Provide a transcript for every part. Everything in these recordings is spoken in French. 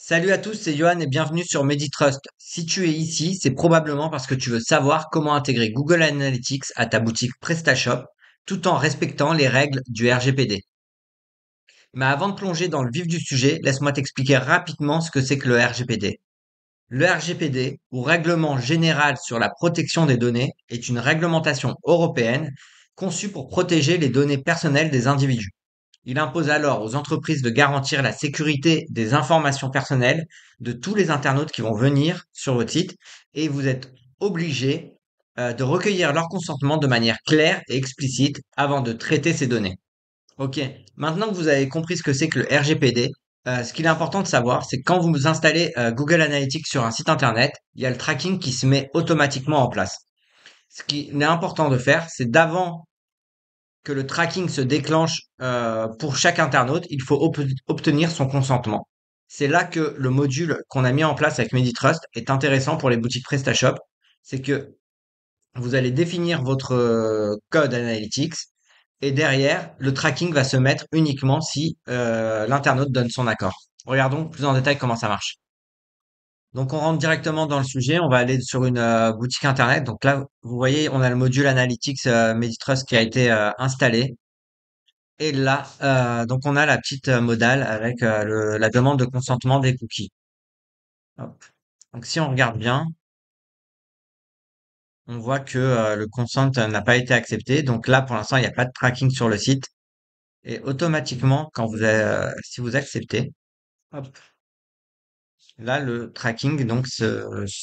Salut à tous, c'est Johan et bienvenue sur Meditrust. Si tu es ici, c'est probablement parce que tu veux savoir comment intégrer Google Analytics à ta boutique PrestaShop tout en respectant les règles du RGPD. Mais avant de plonger dans le vif du sujet, laisse-moi t'expliquer rapidement ce que c'est que le RGPD. Le RGPD, ou Règlement général sur la protection des données, est une réglementation européenne conçue pour protéger les données personnelles des individus. Il impose alors aux entreprises de garantir la sécurité des informations personnelles de tous les internautes qui vont venir sur votre site et vous êtes obligé de recueillir leur consentement de manière claire et explicite avant de traiter ces données. Ok, maintenant que vous avez compris ce que c'est que le RGPD, ce qu'il est important de savoir, c'est que quand vous installez Google Analytics sur un site internet, il y a le tracking qui se met automatiquement en place. Ce qu'il est important de faire, c'est d'avant que le tracking se déclenche pour chaque internaute, il faut obtenir son consentement. C'est là que le module qu'on a mis en place avec Meditrust est intéressant pour les boutiques PrestaShop. C'est que vous allez définir votre code Analytics et derrière, le tracking va se mettre uniquement si l'internaute donne son accord. Regardons plus en détail comment ça marche. Donc on rentre directement dans le sujet, on va aller sur une boutique internet. Donc là, vous voyez, on a le module Analytics Meditrust qui a été installé. Et là, donc on a la petite modale avec la demande de consentement des cookies. Hop. Donc si on regarde bien, on voit que le consent n'a pas été accepté. Donc là, pour l'instant, il n'y a pas de tracking sur le site. Et automatiquement, si vous acceptez, hop, là, le tracking donc se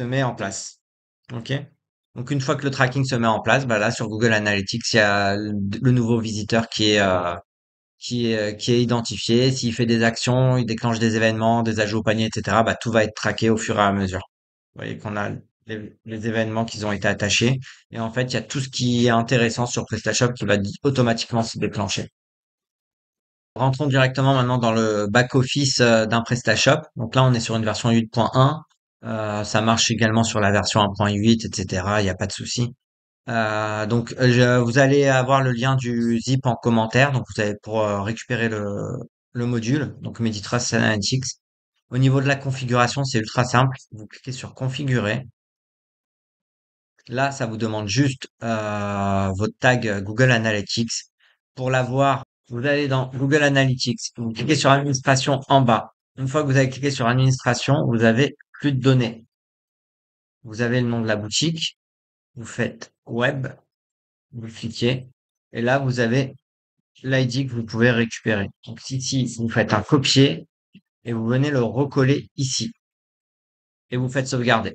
met en place. OK? Donc une fois que le tracking se met en place, bah là, sur Google Analytics, il y a le nouveau visiteur qui est identifié. S'il fait des actions, il déclenche des événements, des ajouts au panier, etc., bah, tout va être traqué au fur et à mesure. Vous voyez qu'on a les événements qui ont été attachés. Et en fait, il y a tout ce qui est intéressant sur PrestaShop qui va automatiquement se déclencher. Rentrons directement maintenant dans le back-office d'un PrestaShop. Donc là, on est sur une version 8.1. Ça marche également sur la version 1.8, etc. Il n'y a pas de souci. Vous allez avoir le lien du zip en commentaire, donc vous allez pour récupérer le module, donc Meditrust Analytics. Au niveau de la configuration, c'est ultra simple. Vous cliquez sur configurer. Là, ça vous demande juste votre tag Google Analytics. Pour l'avoir, vous allez dans Google Analytics, vous cliquez sur administration en bas. Une fois que vous avez cliqué sur administration, vous avez plus de données. Vous avez le nom de la boutique, vous faites web, vous cliquez, et là, vous avez l'ID que vous pouvez récupérer. Donc ici, vous faites un copier et vous venez le recoller ici et vous faites sauvegarder.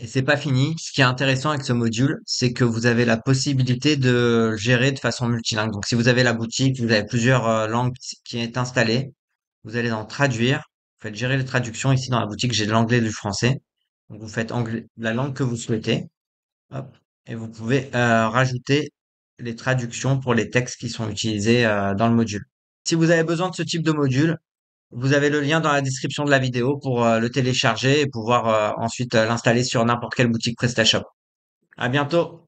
Et c'est pas fini. Ce qui est intéressant avec ce module, c'est que vous avez la possibilité de le gérer de façon multilingue. Donc si vous avez la boutique, vous avez plusieurs langues qui est installée, vous allez dans traduire, vous faites gérer les traductions. Ici dans la boutique, j'ai de l'anglais et du français. Donc vous faites la langue que vous souhaitez. Hop, et vous pouvez rajouter les traductions pour les textes qui sont utilisés dans le module. Si vous avez besoin de ce type de module, vous avez le lien dans la description de la vidéo pour le télécharger et pouvoir ensuite l'installer sur n'importe quelle boutique PrestaShop. À bientôt!